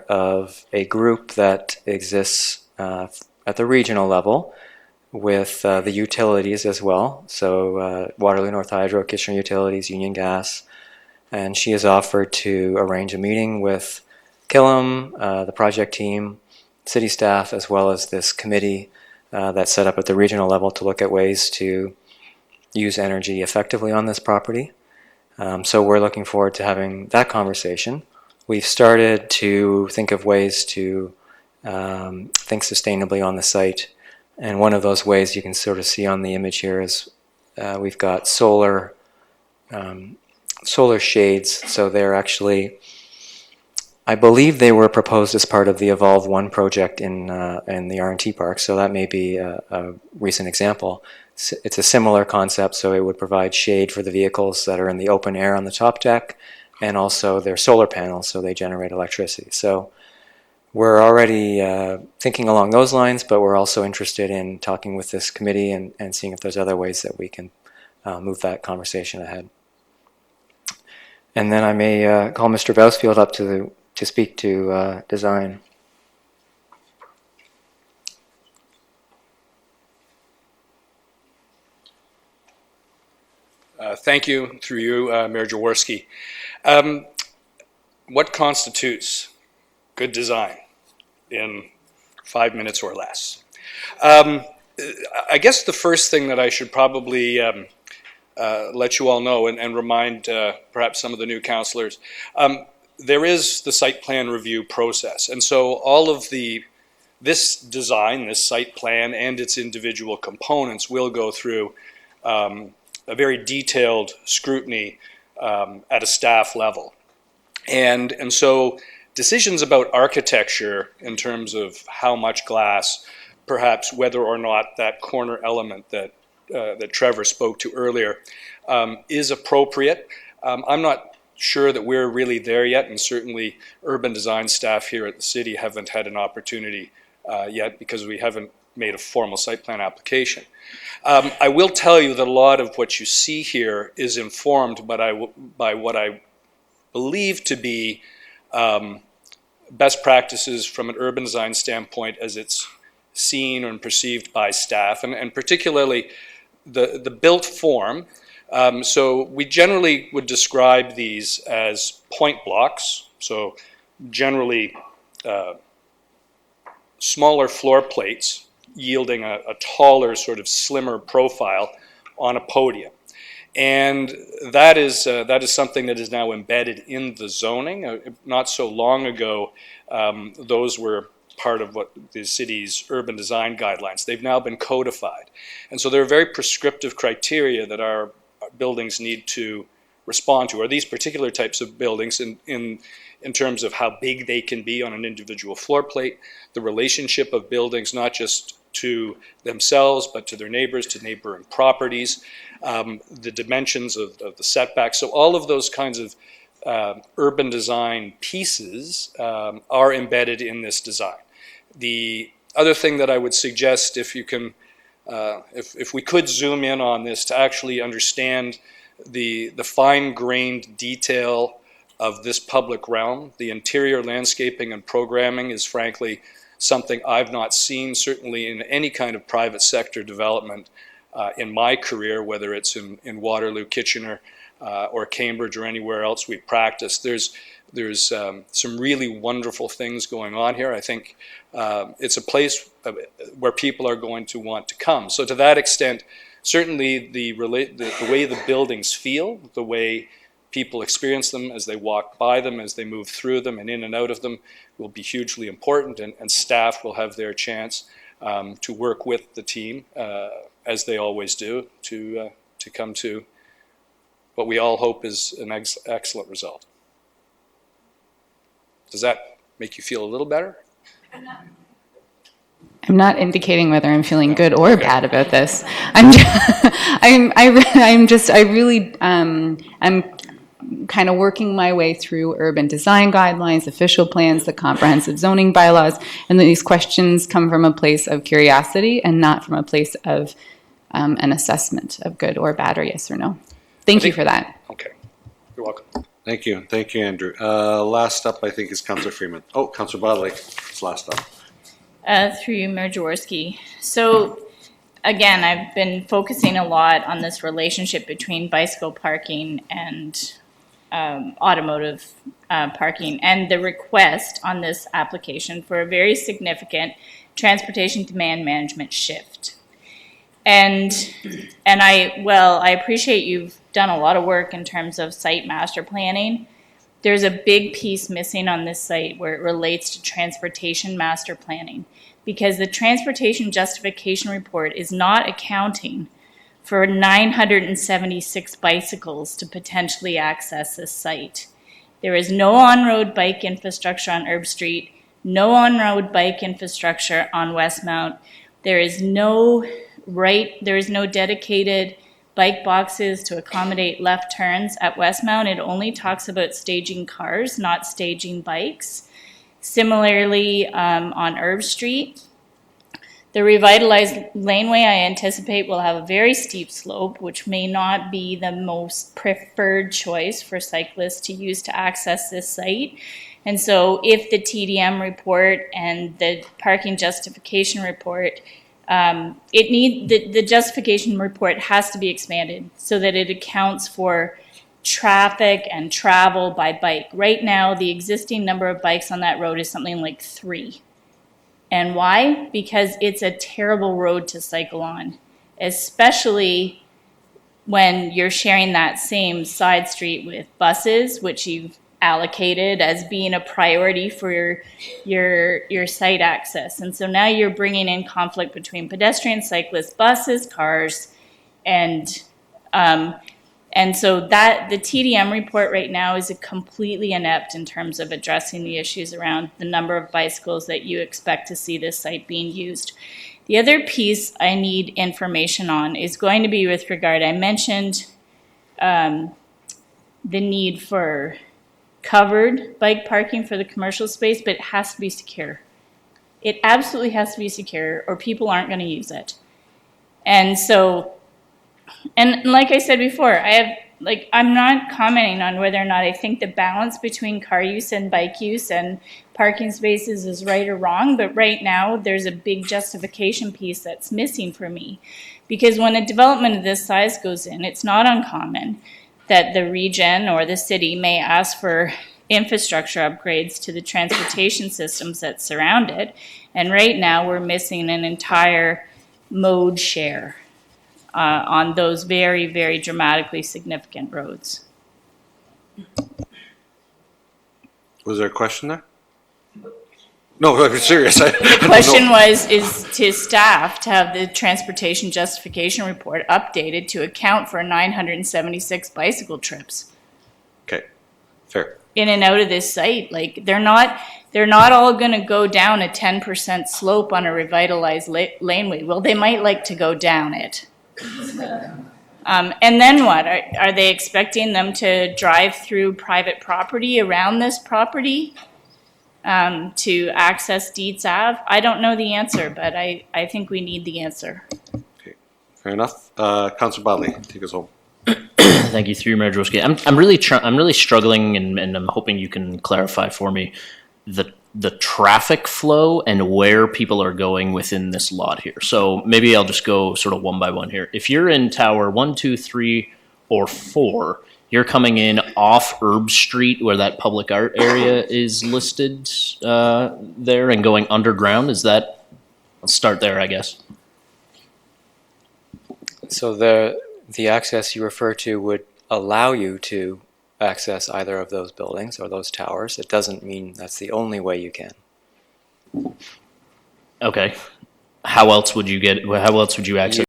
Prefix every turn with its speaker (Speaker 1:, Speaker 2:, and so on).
Speaker 1: of a group that exists at the regional level with the utilities as well. So Waterloo North Hydro, Kitchener Utilities, Union Gas. And she has offered to arrange a meeting with Killam, the project team, city staff, as well as this committee that's set up at the regional level to look at ways to use energy effectively on this property. So we're looking forward to having that conversation. We've started to think of ways to think sustainably on the site. And one of those ways you can sort of see on the image here is we've got solar shades. So they're actually, I believe they were proposed as part of the Evolve 1 project in the R&T Park. So that may be a recent example. It's a similar concept, so it would provide shade for the vehicles that are in the open air on the top deck, and also their solar panels, so they generate electricity. So we're already thinking along those lines, but we're also interested in talking with this committee and seeing if there's other ways that we can move that conversation ahead. And then I may call Mr. Bousfield up to speak to design.
Speaker 2: Thank you, through you, Mayor Jaworski. What constitutes good design in 5 minutes or less? I guess the first thing that I should probably let you all know and remind perhaps some of the new councillors, there is the site plan review process. And so all of this design, this site plan and its individual components will go through a very detailed scrutiny at a staff level. And so decisions about architecture in terms of how much glass, perhaps whether or not that corner element that Trevor spoke to earlier is appropriate. I'm not sure that we're really there yet, and certainly urban design staff here at the city haven't had an opportunity yet because we haven't made a formal site plan application. I will tell you that a lot of what you see here is informed by what I believe to be best practices from an urban design standpoint as it's seen and perceived by staff, and particularly the built form. So we generally would describe these as point blocks, so generally smaller floor plates yielding a taller, sort of slimmer profile on a podium. And that is something that is now embedded in the zoning. Not so long ago, those were part of what the city's urban design guidelines. They've now been codified. And so there are very prescriptive criteria that our buildings need to respond to, or these particular types of buildings in terms of how big they can be on an individual floor plate, the relationship of buildings not just to themselves but to their neighbors, to neighboring properties, the dimensions of the setbacks. So all of those kinds of urban design pieces are embedded in this design. The other thing that I would suggest, if you can, if we could zoom in on this to actually understand the fine-grained detail of this public realm, the interior landscaping and programming is frankly something I've not seen, certainly in any kind of private sector development in my career, whether it's in Waterloo, Kitchener, or Cambridge or anywhere else we've practiced. There's some really wonderful things going on here. I think it's a place where people are going to want to come. So to that extent, certainly the way the buildings feel, the way people experience them as they walk by them, as they move through them and in and out of them, will be hugely important, and staff will have their chance to work with the team, as they always do, to come to what we all hope is an excellent result. Does that make you feel a little better?
Speaker 3: I'm not indicating whether I'm feeling good or
Speaker 2: Okay.
Speaker 3: bad about this. I'm kind of working my way through urban design guidelines, official plans, the comprehensive zoning bylaws, and these questions come from a place of curiosity and not from a place of an assessment of good or bad or yes or no. Thank you for that.
Speaker 2: Okay, you're welcome.
Speaker 4: Thank you, Andrew. Last up, I think, is Councillor Freeman. Oh, Councillor Bodley is last up.
Speaker 5: Through you, Mayor Jaworski. So, again, I've been focusing a lot on this relationship between bicycle parking and automotive parking, and the request on this application for a very significant transportation demand management shift. And I appreciate you've done a lot of work in terms of site master planning. There's a big piece missing on this site where it relates to transportation master planning, because the transportation justification report is not accounting for 976 bicycles to potentially access this site. There is no on-road bike infrastructure on Herb Street, no on-road bike infrastructure on Westmount. There is no dedicated bike boxes to accommodate left turns at Westmount. It only talks about staging cars, not staging bikes. Similarly, on Herb Street, the revitalized laneway I anticipate will have a very steep slope, which may not be the most preferred choice for cyclists to use to access this site. And so if the TDM report and the parking justification report, the justification report has to be expanded so that it accounts for traffic and travel by bike. Right now, the existing number of bikes on that road is something like 3. And why? Because it's a terrible road to cycle on, especially when you're sharing that same side street with buses, which you've allocated as being a priority for your site access. And so now you're bringing in conflict between pedestrians, cyclists, buses, cars, and so that the TDM report right now is completely inept in terms of addressing the issues around the number of bicycles that you expect to see this site being used. The other piece I need information on is going to be with regard, I mentioned the need for covered bike parking for the commercial space, but it has to be secure. It absolutely has to be secure or people aren't going to use it. And so, and like I said before, I'm not commenting on whether or not I think the balance between car use and bike use and parking spaces is right or wrong, but right now there's a big justification piece that's missing for me. Because when a development of this size goes in, it's not uncommon that the region or the city may ask for infrastructure upgrades to the transportation systems that surround it. And right now we're missing an entire mode share on those very, very dramatically significant roads.
Speaker 4: Was there a question there? No, I'm serious.
Speaker 5: The question is to staff to have the transportation justification report updated to account for 976 bicycle trips.
Speaker 4: Okay, fair.
Speaker 5: In and out of this site. Like they're not all going to go down a 10% slope on a revitalized laneway. Well, they might like to go down it. And then what? Are they expecting them to drive through private property around this property to access Dietz Ave? I don't know the answer, but I think we need the answer.
Speaker 4: Okay, fair enough. Councillor Bodley, take us home.
Speaker 6: Thank you, through you, Mayor Jaworski. I'm really struggling, and I'm hoping you can clarify for me the traffic flow and where people are going within this lot here. So maybe I'll just go sort of one by one here. If you're in tower 1, 2, 3, or 4, you're coming in off Herb Street where that public art area is listed there and going underground. Is that? Let's start there, I guess.
Speaker 1: So the access you refer to would allow you to access either of those buildings or those towers. It doesn't mean that's the only way you can.
Speaker 6: Okay. How else would you access?